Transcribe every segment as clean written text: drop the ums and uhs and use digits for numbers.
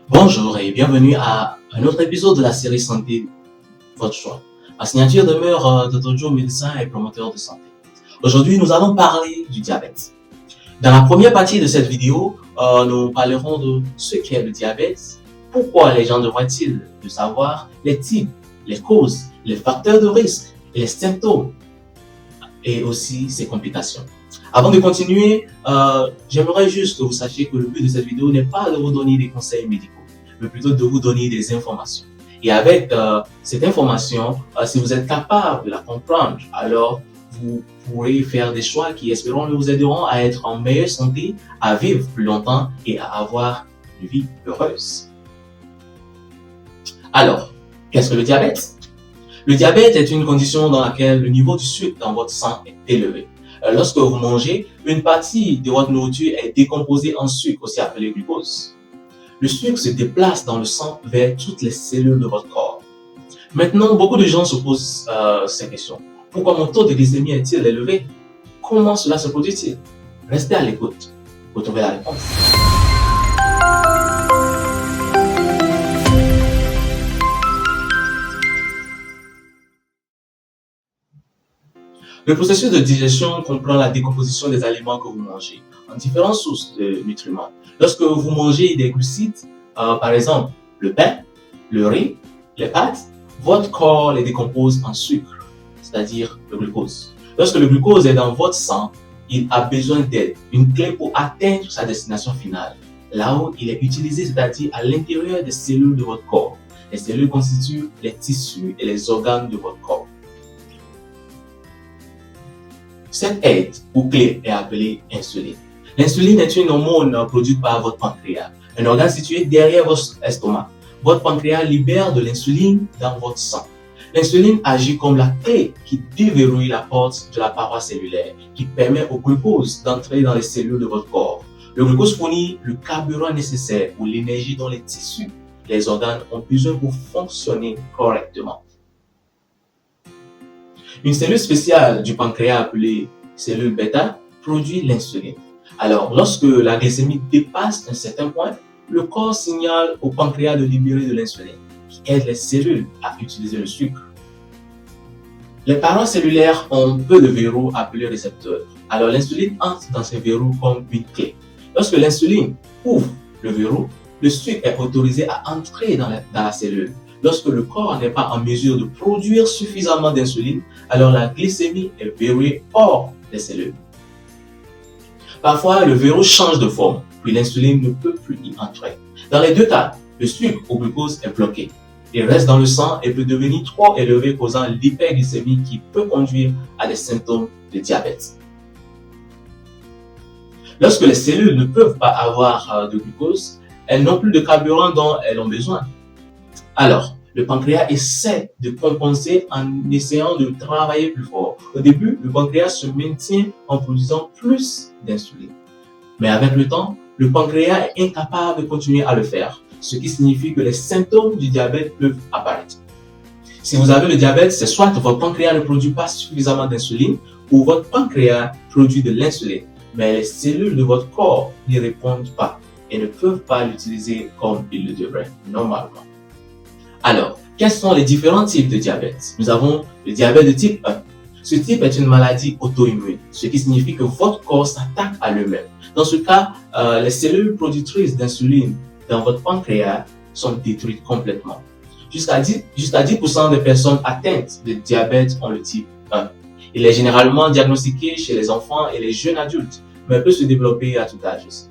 Bonjour et bienvenue à un autre épisode de la série Santé, votre choix. Ma signature demeure Dr. Joe, médecin et promoteur de santé. Aujourd'hui, nous allons parler du diabète. Dans la première partie de cette vidéo, nous parlerons de ce qu'est le diabète, pourquoi les gens devraient-ils le savoir, les types, les causes, les facteurs de risque, les symptômes et aussi ses complications. Avant de continuer, j'aimerais juste que vous sachiez que le but de cette vidéo n'est pas de vous donner des conseils médicaux, mais plutôt de vous donner des informations. Et avec cette information, si vous êtes capable de la comprendre, alors vous pourrez faire des choix qui, espérons, vous aideront à être en meilleure santé, à vivre plus longtemps et à avoir une vie heureuse. Alors, qu'est-ce que le diabète? Le diabète est une condition dans laquelle le niveau du sucre dans votre sang est élevé. Lorsque vous mangez, une partie de votre nourriture est décomposée en sucre, aussi appelé glucose. Le sucre se déplace dans le sang vers toutes les cellules de votre corps. Maintenant, beaucoup de gens se posent ces questions. Pourquoi mon taux de glycémie est-il élevé? Comment cela se produit-il? Restez à l'écoute pour trouver la réponse. Le processus de digestion comprend la décomposition des aliments que vous mangez en différentes sources de nutriments. Lorsque vous mangez des glucides, par exemple le pain, le riz, les pâtes, votre corps les décompose en sucre, c'est-à-dire le glucose. Lorsque le glucose est dans votre sang, il a besoin d'aide, une clé pour atteindre sa destination finale, là où il est utilisé, c'est-à-dire à l'intérieur des cellules de votre corps. Les cellules constituent les tissus et les organes de votre corps. Cette aide ou clé est appelée insuline. L'insuline est une hormone produite par votre pancréas, un organe situé derrière votre estomac. Votre pancréas libère de l'insuline dans votre sang. L'insuline agit comme la clé qui déverrouille la porte de la paroi cellulaire, qui permet au glucose d'entrer dans les cellules de votre corps. Le glucose fournit le carburant nécessaire ou l'énergie dont les tissus, les organes ont besoin pour fonctionner correctement. Une cellule spéciale du pancréas appelée cellule bêta produit l'insuline. Alors, lorsque la glycémie dépasse un certain point, le corps signale au pancréas de libérer de l'insuline, qui aide les cellules à utiliser le sucre. Les parois cellulaires ont peu de verrous appelés récepteurs. Alors, l'insuline entre dans ces verrous comme une clé. Lorsque l'insuline ouvre le verrou, le sucre est autorisé à entrer dans la cellule. Lorsque le corps n'est pas en mesure de produire suffisamment d'insuline, alors la glycémie est verrouillée hors des cellules. Parfois, le verrou change de forme, puis l'insuline ne peut plus y entrer. Dans les deux cas, le sucre au glucose est bloqué. Il reste dans le sang et peut devenir trop élevé, causant l'hyperglycémie qui peut conduire à des symptômes de diabète. Lorsque les cellules ne peuvent pas avoir de glucose, elles n'ont plus de carburant dont elles ont besoin. Alors, le pancréas essaie de compenser en essayant de travailler plus fort. Au début, le pancréas se maintient en produisant plus d'insuline. Mais avec le temps, le pancréas est incapable de continuer à le faire, ce qui signifie que les symptômes du diabète peuvent apparaître. Si vous avez le diabète, c'est soit votre pancréas ne produit pas suffisamment d'insuline ou votre pancréas produit de l'insuline, mais les cellules de votre corps n'y répondent pas et ne peuvent pas l'utiliser comme ils le devraient normalement. Alors, quels sont les différents types de diabète? Nous avons le diabète de type 1. Ce type est une maladie auto-immune, ce qui signifie que votre corps s'attaque à lui-même. Dans ce cas, les cellules productrices d'insuline dans votre pancréas sont détruites complètement. Jusqu'à 10% des personnes atteintes de diabète ont le type 1. Il est généralement diagnostiqué chez les enfants et les jeunes adultes, mais peut se développer à tout âge aussi.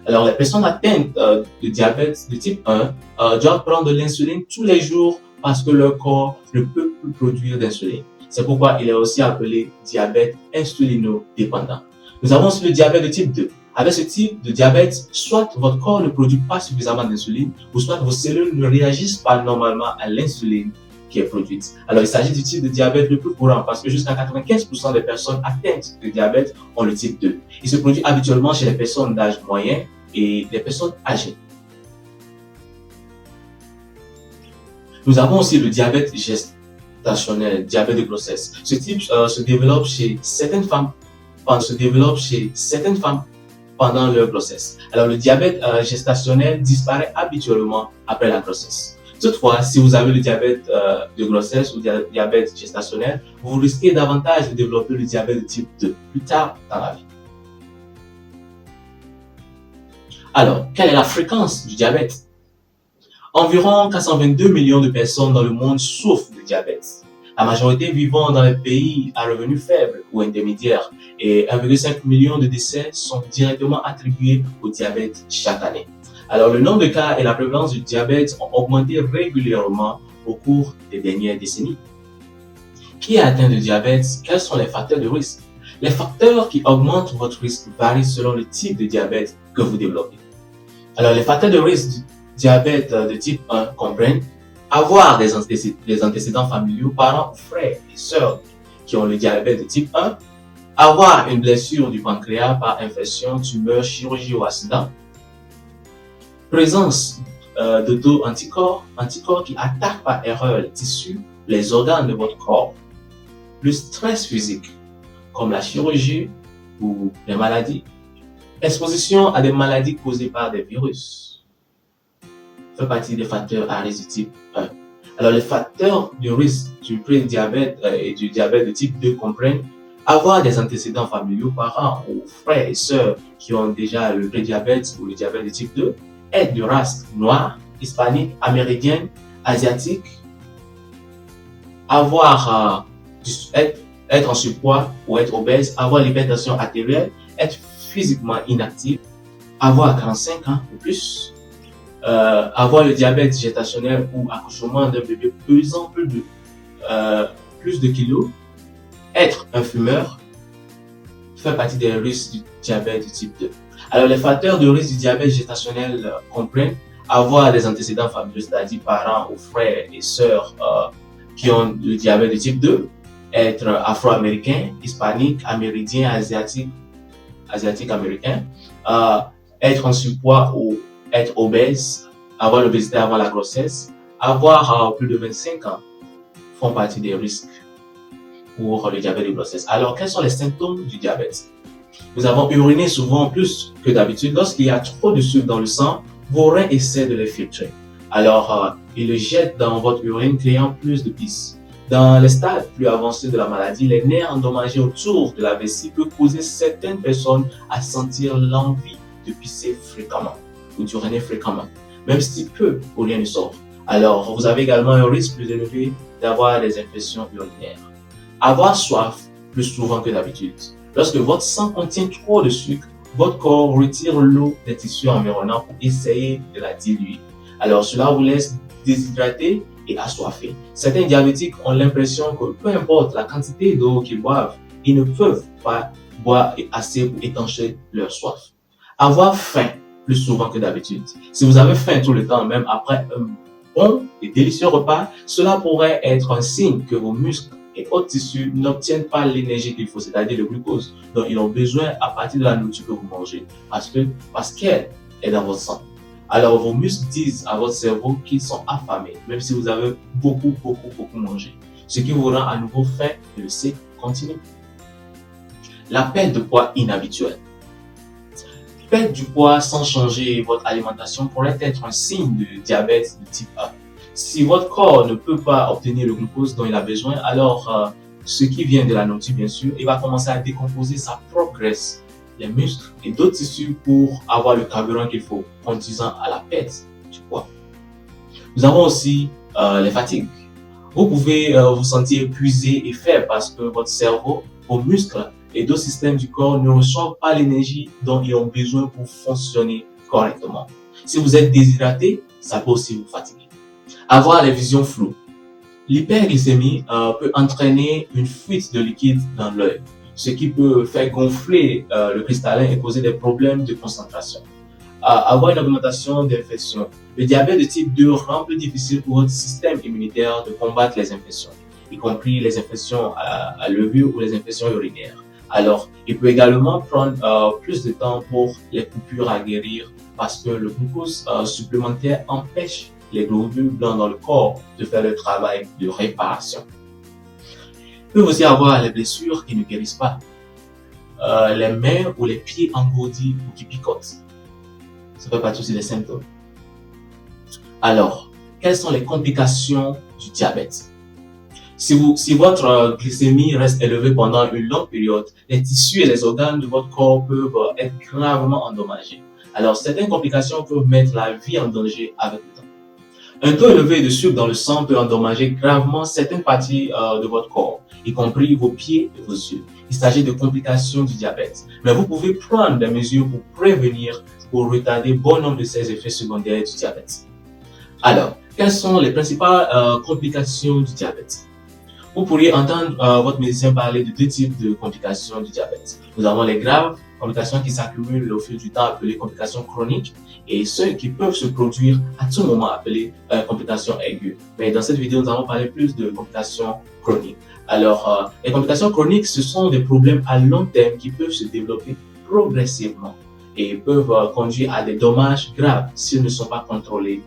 Alors, les personnes atteintes de diabète de type 1 doivent prendre de l'insuline tous les jours parce que leur corps ne peut plus produire d'insuline. C'est pourquoi il est aussi appelé diabète insulinodépendant. Nous avons aussi le diabète de type 2. Avec ce type de diabète, soit votre corps ne produit pas suffisamment d'insuline, ou soit vos cellules ne réagissent pas normalement à l'insuline qui est produite. Alors, il s'agit du type de diabète le plus courant parce que jusqu'à 95% des personnes atteintes de diabète ont le type 2. Il se produit habituellement chez les personnes d'âge moyen et les personnes âgées. Nous avons aussi le diabète gestationnel, diabète de grossesse. Ce type se développe chez certaines femmes pendant leur grossesse. Alors, le diabète gestationnel disparaît habituellement après la grossesse. Toutefois, si vous avez le diabète de grossesse ou le diabète gestationnel, vous risquez davantage de développer le diabète de type 2 plus tard dans la vie. Alors, quelle est la fréquence du diabète? Environ 422 millions de personnes dans le monde souffrent de diabète. La majorité vivant dans les pays à revenus faibles ou intermédiaires, et 1,5 million de décès sont directement attribués au diabète chaque année. Alors, le nombre de cas et la prévalence du diabète ont augmenté régulièrement au cours des dernières décennies. Qui est atteint de diabète? Quels sont les facteurs de risque? Les facteurs qui augmentent votre risque varient selon le type de diabète que vous développez. Alors, les facteurs de risque du diabète de type 1 comprennent avoir des antécédents familiaux, parents, frères et sœurs qui ont le diabète de type 1, avoir une blessure du pancréas par infection, tumeur, chirurgie ou accident, présence d'auto-anticorps, anticorps qui attaquent par erreur les tissus, les organes de votre corps, le stress physique, comme la chirurgie ou les maladies, exposition à des maladies causées par des virus, fait partie des facteurs à risque du type 1. Alors, les facteurs de risque du prédiabète et du diabète de type 2 comprennent avoir des antécédents familiaux, parents ou frères et sœurs qui ont déjà le prédiabète ou le diabète de type 2, être de race noire, hispanique, amérindienne, asiatique, avoir être en surpoids ou être obèse, avoir l'hypertension artérielle, être physiquement inactif, avoir 45 ans ou plus, avoir le diabète gestationnel ou accouchement d'un bébé pesant plus de kilos, être un fumeur, fait partie des risques du diabète du type 2. Alors, les facteurs de risque du diabète gestationnel comprennent avoir des antécédents familiaux, c'est-à-dire parents ou frères et sœurs qui ont le diabète de type 2, être afro-américain, hispanique, amérindien, asiatique-américain, être en surpoids ou être obèse, avoir l'obésité avant la grossesse, avoir plus de 25 ans font partie des risques pour le diabète de grossesse. Alors, quels sont les symptômes du diabète? Nous avons uriné souvent plus que d'habitude. Lorsqu'il y a trop de sucre dans le sang, vos reins essaient de les filtrer. Alors, ils le jettent dans votre urine, créant plus de pisse. Dans les stades plus avancés de la maladie, les nerfs endommagés autour de la vessie peuvent causer certaines personnes à sentir l'envie de pisser fréquemment ou d'uriner fréquemment, même si peu ou rien ne sort. Alors, vous avez également un risque plus élevé d'avoir des infections urinaires. Avoir soif plus souvent que d'habitude. Lorsque votre sang contient trop de sucre, votre corps retire l'eau des tissus environnants pour essayer de la diluer. Alors, cela vous laisse déshydraté et assoiffé. Certains diabétiques ont l'impression que peu importe la quantité d'eau qu'ils boivent, ils ne peuvent pas boire assez pour étancher leur soif. Avoir faim plus souvent que d'habitude. Si vous avez faim tout le temps, même après un bon et délicieux repas, cela pourrait être un signe que vos muscles et autres tissus n'obtiennent pas l'énergie qu'il faut, c'est-à-dire le glucose dont ils ont besoin à partir de la nourriture que vous mangez, parce qu'elle est dans votre sang. Alors vos muscles disent à votre cerveau qu'ils sont affamés, même si vous avez beaucoup mangé, ce qui vous rend à nouveau faim et le cycle continue. La perte de poids inhabituelle. Perdre du poids sans changer votre alimentation pourrait être un signe de diabète de type 1. Si votre corps ne peut pas obtenir le glucose dont il a besoin, alors ce qui vient de la nourriture, bien sûr, il va commencer à décomposer sa propre graisse, les muscles et d'autres tissus pour avoir le carburant qu'il faut, conduisant à la perte du poids. Nous avons aussi les fatigues. Vous pouvez vous sentir épuisé et faible parce que votre cerveau, vos muscles et d'autres systèmes du corps ne reçoivent pas l'énergie dont ils ont besoin pour fonctionner correctement. Si vous êtes déshydraté, ça peut aussi vous fatiguer. Avoir les visions floues. L'hyperglycémie peut entraîner une fuite de liquide dans l'œil, ce qui peut faire gonfler le cristallin et causer des problèmes de concentration. Avoir une augmentation d'infections. Le diabète de type 2 rend plus difficile pour votre système immunitaire de combattre les infections, y compris les infections à levure ou les infections urinaires. Alors, il peut également prendre plus de temps pour les coupures à guérir parce que le glucose supplémentaire empêche les globules blancs dans le corps de faire le travail de réparation. Il peut aussi avoir les blessures qui ne guérissent pas. les mains ou les pieds engourdis ou qui picotent. Ça fait partie aussi des symptômes. Alors, quelles sont les complications du diabète? Si votre glycémie reste élevée pendant une longue période, les tissus et les organes de votre corps peuvent être gravement endommagés. Alors, certaines complications peuvent mettre la vie en danger avec le temps. Un taux élevé de sucre dans le sang peut endommager gravement certaines parties de votre corps, y compris vos pieds et vos yeux. Il s'agit de complications du diabète. Mais vous pouvez prendre des mesures pour prévenir ou retarder bon nombre de ces effets secondaires du diabète. Alors, quelles sont les principales complications du diabète? Vous pourriez entendre votre médecin parler de deux types de complications du diabète. Nous avons les graves complications qui s'accumulent au fil du temps, appelées complications chroniques, et ceux qui peuvent se produire à tout moment, appelées complications aiguës. Mais dans cette vidéo, nous allons parler plus de complications chroniques. Alors, les complications chroniques, ce sont des problèmes à long terme qui peuvent se développer progressivement et peuvent conduire à des dommages graves s'ils ne sont pas contrôlés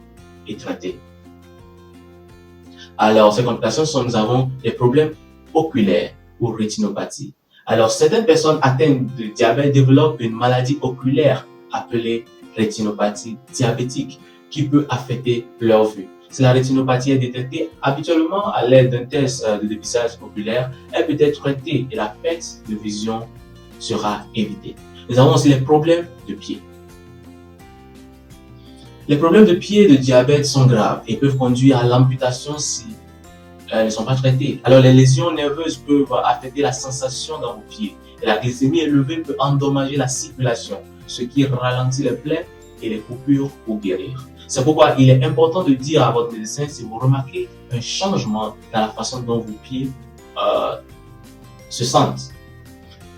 et traités. Alors, ces complications sont, nous avons des problèmes oculaires ou rétinopathie. Alors, certaines personnes atteintes de diabète développent une maladie oculaire appelée rétinopathie diabétique qui peut affecter leur vue. Si la rétinopathie est détectée habituellement à l'aide d'un test de dépistage oculaire, elle peut être traitée et la perte de vision sera évitée. Nous avons aussi les problèmes de pied. Les problèmes de pied de diabète sont graves et peuvent conduire à l'amputation si elles ne sont pas traitées. Alors, les lésions nerveuses peuvent affecter la sensation dans vos pieds. Et la glycémie élevée peut endommager la circulation, ce qui ralentit les plaies et les coupures pour guérir. C'est pourquoi il est important de dire à votre médecin si vous remarquez un changement dans la façon dont vos pieds se sentent.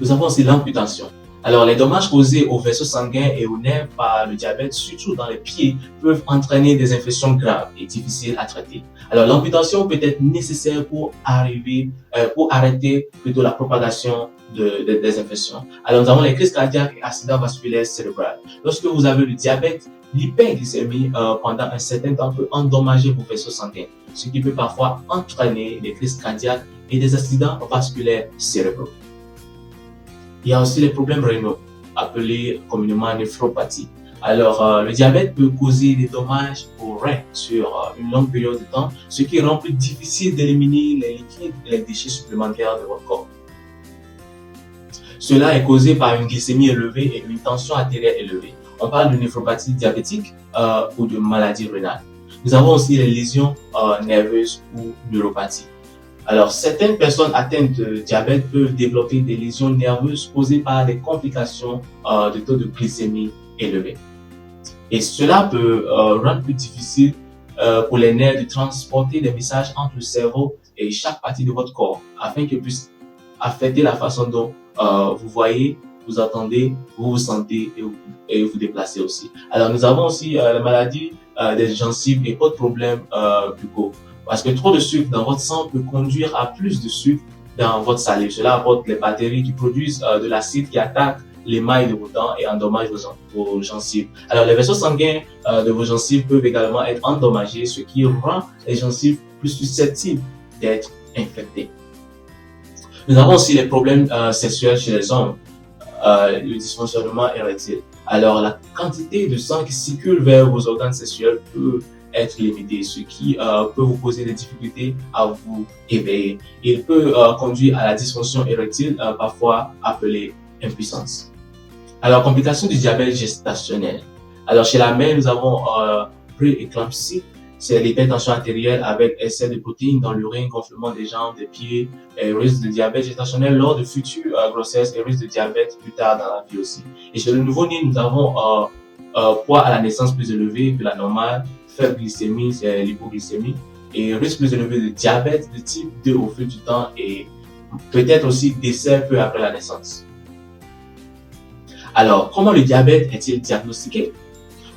Nous avons aussi l'amputation. Alors, les dommages causés aux vaisseaux sanguins et aux nerfs par le diabète, surtout dans les pieds, peuvent entraîner des infections graves et difficiles à traiter. Alors, l'amputation peut être nécessaire pour arrêter plutôt la propagation des infections. Alors, nous avons les crises cardiaques et accidents vasculaires cérébraux. Lorsque vous avez le diabète, l'hyperglycémie pendant un certain temps peut endommager vos vaisseaux sanguins, ce qui peut parfois entraîner des crises cardiaques et des accidents vasculaires cérébraux. Il y a aussi les problèmes rénaux, appelés communément néphropathie. Alors, le diabète peut causer des dommages aux reins sur une longue période de temps, ce qui rend plus difficile d'éliminer les liquides et les déchets supplémentaires de votre corps. Cela est causé par une glycémie élevée et une tension artérielle élevée. On parle de néphropathie diabétique ou de maladie rénale. Nous avons aussi les lésions nerveuses ou neuropathies. Alors, certaines personnes atteintes de diabète peuvent développer des lésions nerveuses causées par des complications de taux de glycémie élevé. Et cela peut rendre plus difficile pour les nerfs de transporter des messages entre le cerveau et chaque partie de votre corps afin qu'ils puissent affecter la façon dont vous voyez, vous entendez, vous vous sentez et vous déplacez aussi. Alors, nous avons aussi la maladie des gencives et autres problèmes buccaux. Parce que trop de sucre dans votre sang peut conduire à plus de sucre dans votre salive. Cela apporte les bactéries qui produisent de l'acide qui attaque l'émail de vos dents et endommage vos gencives. Alors, les vaisseaux sanguins de vos gencives peuvent également être endommagés, ce qui rend les gencives plus susceptibles d'être infectées. Nous avons aussi les problèmes sexuels chez les hommes, le dysfonctionnement érectile. Alors, la quantité de sang qui circule vers vos organes sexuels peut être limité, ce qui peut vous poser des difficultés à vous éveiller. Il peut conduire à la dysfonction érectile, parfois appelée impuissance. Alors, complications du diabète gestationnel. Alors, chez la mère, nous avons pré-éclampsie, c'est l'hypertension artérielle avec excès de protéines dans l'urine, gonflement des jambes, des pieds, et risque de diabète gestationnel lors de futures grossesses et risque de diabète plus tard dans la vie aussi. Et chez le nouveau-né, nous avons poids à la naissance plus élevé que la normale, faible glycémie, c'est l'hypoglycémie, et risque plus élevé de diabète de type 2 au fil du temps et peut-être aussi décès peu après la naissance. Alors, comment le diabète est-il diagnostiqué?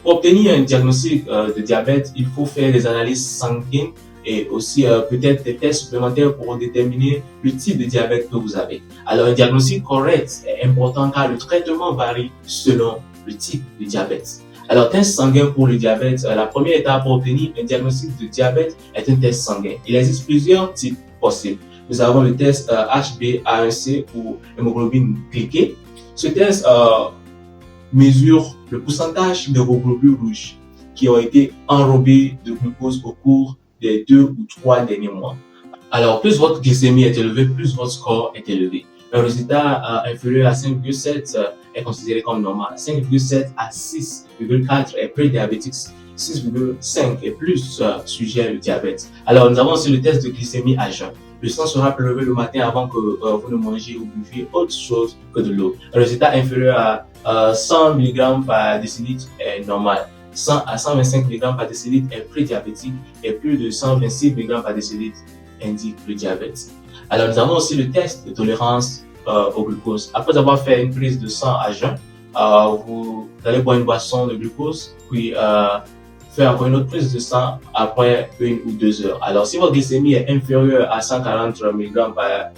Pour obtenir un diagnostic de diabète, il faut faire des analyses sanguines et aussi peut-être des tests supplémentaires pour déterminer le type de diabète que vous avez. Alors, un diagnostic correct est important car le traitement varie selon le type de diabète. Alors, test sanguin pour le diabète, la première étape pour obtenir un diagnostic de diabète est un test sanguin. Il existe plusieurs types possibles. Nous avons le test HbA1c ou hémoglobine glyquée. Ce test mesure le pourcentage de vos globules rouges qui ont été enrobés de glucose au cours des 2 ou 3 derniers mois. Alors, plus votre glycémie est élevée, plus votre score est élevé. Un résultat inférieur à 5,7 est considéré comme normal. 5,7 à 6,4 est prédiabétique. 6,5 est plus sujet au diabète. Alors, nous avons aussi le test de glycémie à jeun. Le sang sera prélevé le matin avant que vous ne mangez ou buviez autre chose que de l'eau. Un résultat inférieur à 100 mg par décilitre est normal. 100 à 125 mg par décilitre est prédiabétique et plus de 126 mg par décilitre indique le diabète. Alors, nous avons aussi le test de tolérance au glucose. Après avoir fait une prise de sang à jeun, vous allez boire une boisson de glucose, puis faire encore une autre prise de sang après 1 ou 2 heures. Alors, si votre glycémie est inférieure à 140 mg par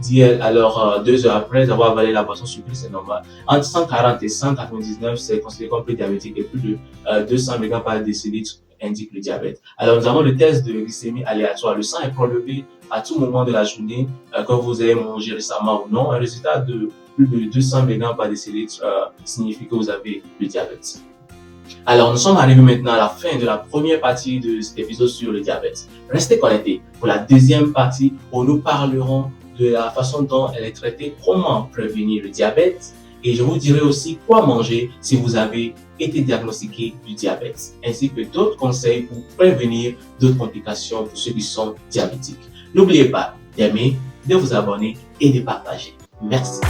DL, alors 2 heures après avoir avalé la boisson sucrée, c'est normal. Entre 140 et 199, c'est considéré comme prédiabétique et plus de 200 mg par décilitre indique le diabète. Alors, nous avons le test de glycémie aléatoire. Le sang est prélevé à tout moment de la journée, que vous ayez mangé récemment ou non. Un résultat de plus de 200 mg par décilitre signifie que vous avez le diabète. Alors, nous sommes arrivés maintenant à la fin de la première partie de cet épisode sur le diabète. Restez connectés pour la deuxième partie où nous parlerons de la façon dont elle est traitée, comment prévenir le diabète, et je vous dirai aussi quoi manger si vous avez été diagnostiqué du diabète, ainsi que d'autres conseils pour prévenir d'autres complications pour ceux qui sont diabétiques. N'oubliez pas d'aimer, de vous abonner et de partager. Merci.